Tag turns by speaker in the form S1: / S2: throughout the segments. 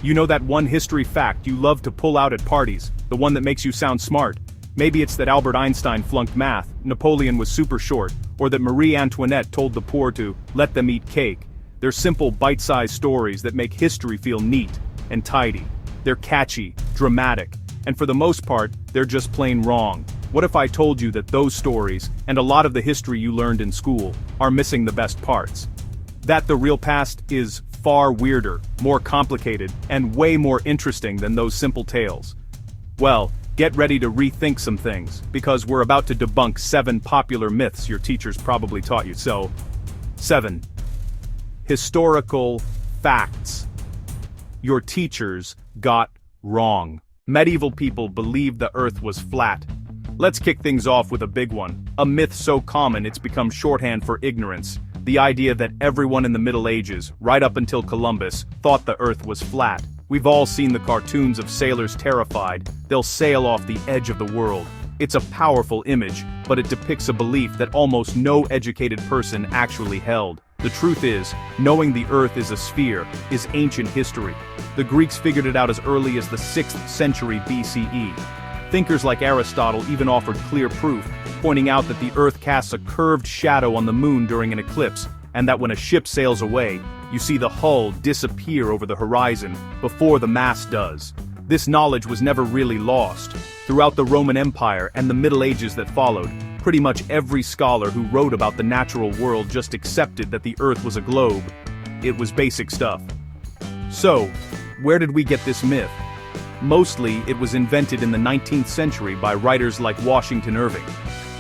S1: You know that one history fact you love to pull out at parties, the one that makes you sound smart? Maybe it's that Albert Einstein flunked math, Napoleon was super short, or that Marie Antoinette told the poor to let them eat cake. They're simple, bite-sized stories that make history feel neat and tidy. They're catchy, dramatic, and for the most part, they're just plain wrong. What if I told you that those stories, and a lot of the history you learned in school, are missing the best parts? That the real past is far weirder, more complicated, and way more interesting than those simple tales. Well, get ready to rethink some things, because we're about to debunk 7 popular myths your teachers probably taught you. So, 7. Historical facts your teachers got wrong. Medieval people believed the Earth was flat. Let's kick things off with a big one, a myth so common it's become shorthand for ignorance. The idea that everyone in the Middle Ages, right up until Columbus, thought the Earth was flat. We've all seen the cartoons of sailors terrified, they'll sail off the edge of the world. It's a powerful image, but it depicts a belief that almost no educated person actually held. The truth is, knowing the Earth is a sphere is ancient history. The Greeks figured it out as early as the 6th century BCE. Thinkers like Aristotle even offered clear proof, pointing out that the Earth casts a curved shadow on the moon during an eclipse, and that when a ship sails away, you see the hull disappear over the horizon before the mast does. This knowledge was never really lost. Throughout the Roman Empire and the Middle Ages that followed, pretty much every scholar who wrote about the natural world just accepted that the Earth was a globe. It was basic stuff. So, where did we get this myth? Mostly, it was invented in the 19th century by writers like Washington Irving.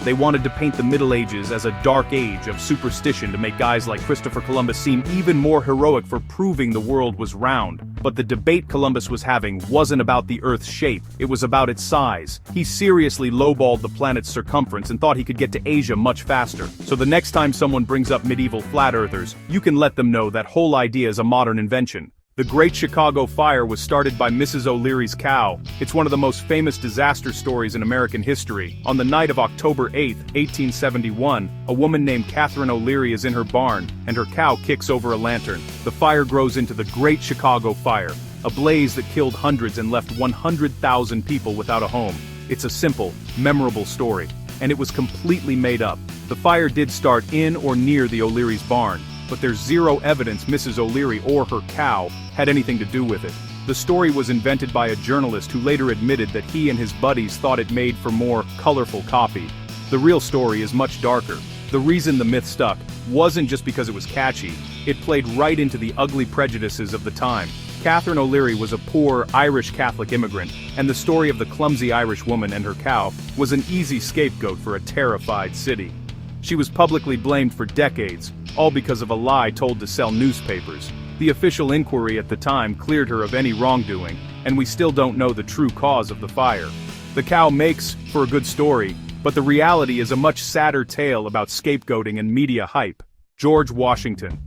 S1: They wanted to paint the Middle Ages as a dark age of superstition to make guys like Christopher Columbus seem even more heroic for proving the world was round. But the debate Columbus was having wasn't about the Earth's shape, it was about its size. He seriously lowballed the planet's circumference and thought he could get to Asia much faster. So the next time someone brings up medieval flat earthers, you can let them know that whole idea is a modern invention. The Great Chicago Fire was started by Mrs. O'Leary's cow. It's one of the most famous disaster stories in American history. On the night of October 8, 1871, a woman named Catherine O'Leary is in her barn, and her cow kicks over a lantern. The fire grows into the Great Chicago Fire, a blaze that killed hundreds and left 100,000 people without a home. It's a simple, memorable story, and it was completely made up. The fire did start in or near the O'Leary's barn, but there's zero evidence Mrs. O'Leary or her cow had anything to do with it. The story was invented by a journalist who later admitted that he and his buddies thought it made for more colorful copy. The real story is much darker. The reason the myth stuck wasn't just because it was catchy, it played right into the ugly prejudices of the time. Catherine O'Leary was a poor Irish Catholic immigrant, and the story of the clumsy Irish woman and her cow was an easy scapegoat for a terrified city. She was publicly blamed for decades, all because of a lie told to sell newspapers. The official inquiry at the time cleared her of any wrongdoing, and we still don't know the true cause of the fire. The cow makes for a good story, but the reality is a much sadder tale about scapegoating and media hype. George Washington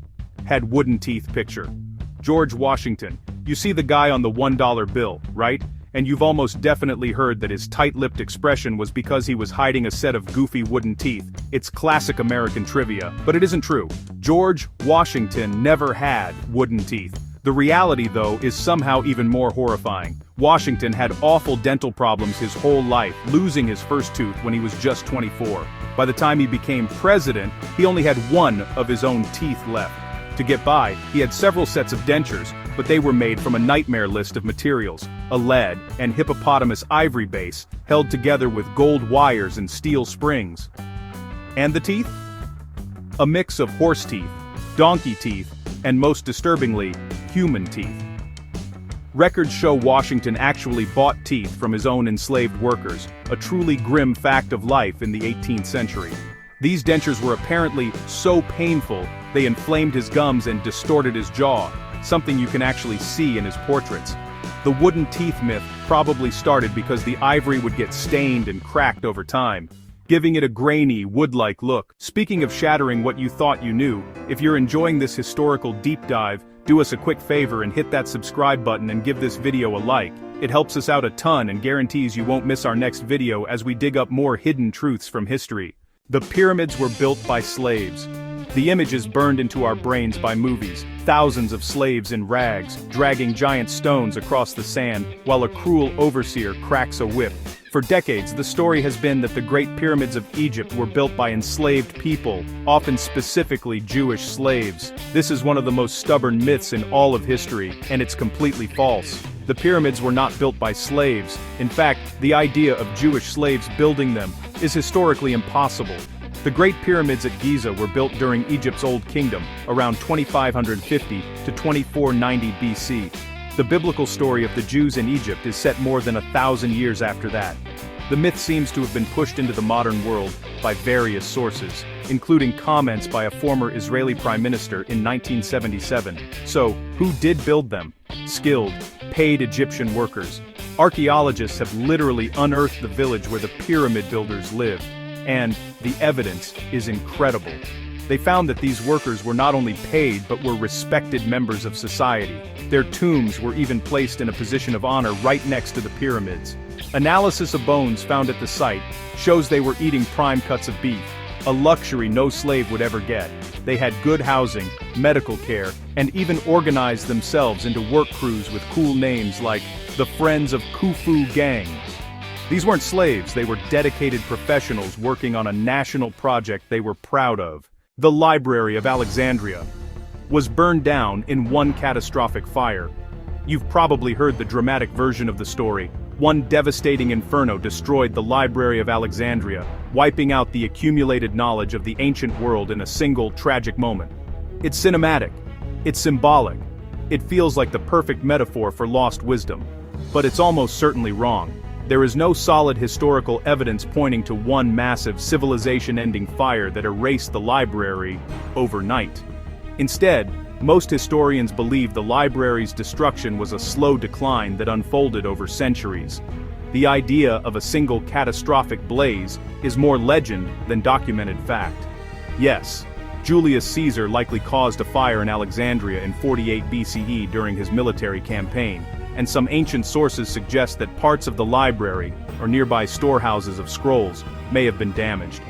S1: had wooden teeth picture. George Washington, you see the guy on the $1 bill, right? And you've almost definitely heard that his tight-lipped expression was because he was hiding a set of goofy wooden teeth. It's classic American trivia, but it isn't true. George Washington never had wooden teeth. The reality, though, is somehow even more horrifying. Washington had awful dental problems his whole life, losing his first tooth when he was just 24. By the time he became president, he only had one of his own teeth left. To get by, he had several sets of dentures, but they were made from a nightmare list of materials, a lead and hippopotamus ivory base, held together with gold wires and steel springs. And the teeth? A mix of horse teeth, donkey teeth, and most disturbingly, human teeth. Records show Washington actually bought teeth from his own enslaved workers, a truly grim fact of life in the 18th century. These dentures were apparently so painful, they inflamed his gums and distorted his jaw, something you can actually see in his portraits. The wooden teeth myth probably started because the ivory would get stained and cracked over time, giving it a grainy, wood-like look. Speaking of shattering what you thought you knew, if you're enjoying this historical deep dive, do us a quick favor and hit that subscribe button and give this video a like. It helps us out a ton and guarantees you won't miss our next video as we dig up more hidden truths from history. The pyramids were built by slaves. The image is burned into our brains by movies, thousands of slaves in rags, dragging giant stones across the sand, while a cruel overseer cracks a whip. For decades, the story has been that the Great Pyramids of Egypt were built by enslaved people, often specifically Jewish slaves. This is one of the most stubborn myths in all of history, and it's completely false. The pyramids were not built by slaves. In fact, the idea of Jewish slaves building them is historically impossible. The Great Pyramids at Giza were built during Egypt's Old Kingdom, around 2550 to 2490 BC. The biblical story of the Jews in Egypt is set more than 1,000 years after that. The myth seems to have been pushed into the modern world by various sources, including comments by a former Israeli prime minister in 1977. So, who did build them? Skilled, paid Egyptian workers. Archaeologists have literally unearthed the village where the pyramid builders lived. And the evidence is incredible. They found that these workers were not only paid but were respected members of society. Their tombs were even placed in a position of honor right next to the pyramids. Analysis of bones found at the site shows they were eating prime cuts of beef, a luxury no slave would ever get. They had good housing, medical care, and even organized themselves into work crews with cool names like the Friends of Khufu Gang. These weren't slaves, they were dedicated professionals working on a national project they were proud of. The Library of Alexandria was burned down in one catastrophic fire. You've probably heard the dramatic version of the story. One devastating inferno destroyed the Library of Alexandria, wiping out the accumulated knowledge of the ancient world in a single tragic moment. It's cinematic. It's symbolic. It feels like the perfect metaphor for lost wisdom. But it's almost certainly wrong. There is no solid historical evidence pointing to one massive civilization-ending fire that erased the library overnight. Instead, most historians believe the library's destruction was a slow decline that unfolded over centuries. The idea of a single catastrophic blaze is more legend than documented fact. Yes, Julius Caesar likely caused a fire in Alexandria in 48 BCE during his military campaign, and some ancient sources suggest that parts of the library, or nearby storehouses of scrolls, may have been damaged.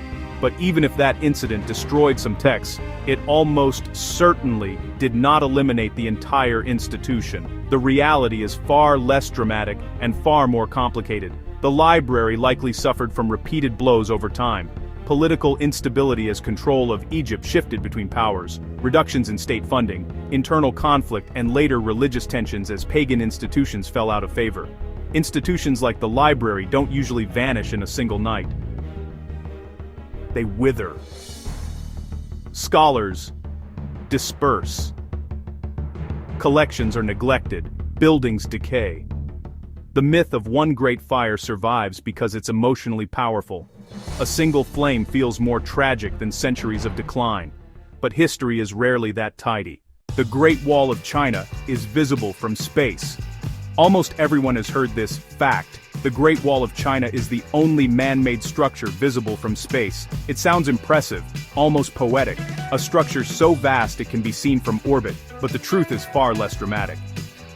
S1: But even if that incident destroyed some texts, it almost certainly did not eliminate the entire institution. The reality is far less dramatic and far more complicated. The library likely suffered from repeated blows over time. Political instability as control of Egypt shifted between powers, reductions in state funding, internal conflict, and later religious tensions as pagan institutions fell out of favor. Institutions like the library don't usually vanish in a single night. They wither. Scholars disperse. Collections are neglected, buildings decay. The myth of one great fire survives because it's emotionally powerful. A single flame feels more tragic than centuries of decline. But history is rarely that tidy. The Great Wall of China is visible from space. Almost everyone has heard this fact. The Great Wall of China is the only man-made structure visible from space. It sounds impressive, almost poetic, a structure so vast it can be seen from orbit, but the truth is far less dramatic.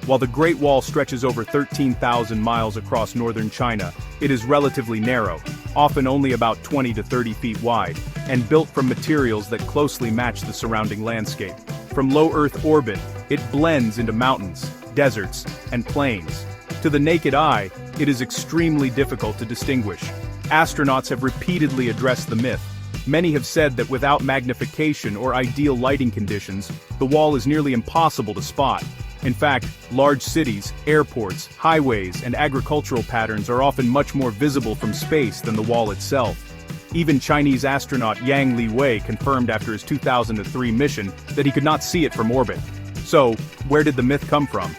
S1: While the Great Wall stretches over 13,000 miles across northern China, it is relatively narrow, often only about 20 to 30 feet wide, and built from materials that closely match the surrounding landscape. From low Earth orbit, it blends into mountains, deserts, and plains. To the naked eye, it is extremely difficult to distinguish. Astronauts have repeatedly addressed the myth. Many have said that without magnification or ideal lighting conditions, the wall is nearly impossible to spot. In fact, large cities, airports, highways, and agricultural patterns are often much more visible from space than the wall itself. Even Chinese astronaut Yang Liwei confirmed after his 2003 mission that he could not see it from orbit. So, where did the myth come from?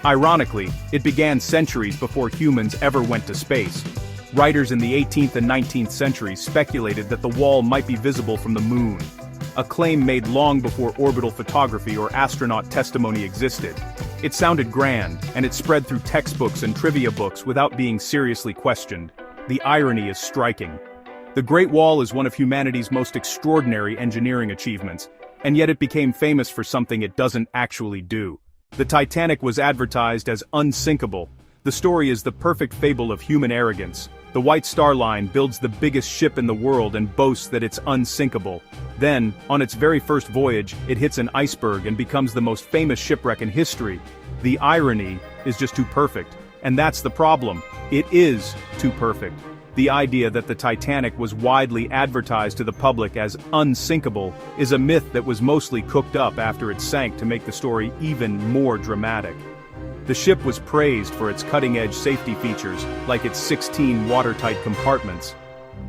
S1: Ironically, it began centuries before humans ever went to space. Writers in the 18th and 19th centuries speculated that the wall might be visible from the moon, a claim made long before orbital photography or astronaut testimony existed. It sounded grand, and it spread through textbooks and trivia books without being seriously questioned. The irony is striking. The Great Wall is one of humanity's most extraordinary engineering achievements, and yet it became famous for something it doesn't actually do. The Titanic was advertised as unsinkable. The story is the perfect fable of human arrogance. The White Star Line builds the biggest ship in the world and boasts that it's unsinkable. Then, on its very first voyage, it hits an iceberg and becomes the most famous shipwreck in history. The irony is just too perfect. And that's the problem. It is too perfect. The idea that the Titanic was widely advertised to the public as unsinkable is a myth that was mostly cooked up after it sank to make the story even more dramatic. The ship was praised for its cutting-edge safety features, like its 16 watertight compartments.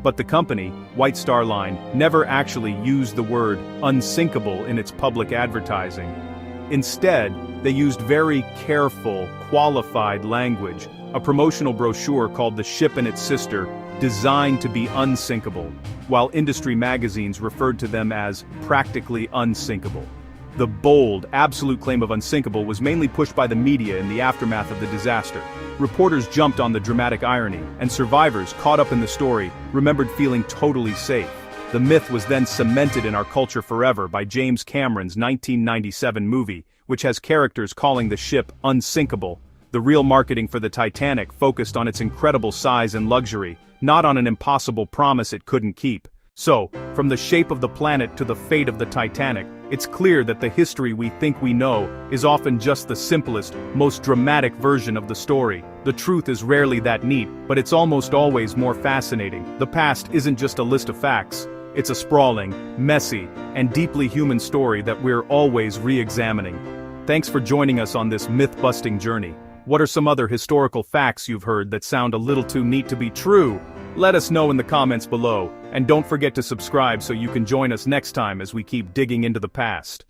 S1: But the company, White Star Line, never actually used the word unsinkable in its public advertising. Instead, they used very careful, qualified language, a promotional brochure called The Ship and Its Sister, designed to be unsinkable, while industry magazines referred to them as practically unsinkable. The bold, absolute claim of unsinkable was mainly pushed by the media in the aftermath of the disaster. Reporters jumped on the dramatic irony, and survivors, caught up in the story, remembered feeling totally safe. The myth was then cemented in our culture forever by James Cameron's 1997 movie, which has characters calling the ship unsinkable. The real marketing for the Titanic focused on its incredible size and luxury, not on an impossible promise it couldn't keep. So, from the shape of the planet to the fate of the Titanic, it's clear that the history we think we know is often just the simplest, most dramatic version of the story. The truth is rarely that neat, but it's almost always more fascinating. The past isn't just a list of facts. It's a sprawling, messy, and deeply human story that we're always re-examining. Thanks for joining us on this myth-busting journey. What are some other historical facts you've heard that sound a little too neat to be true? Let us know in the comments below, and don't forget to subscribe so you can join us next time as we keep digging into the past.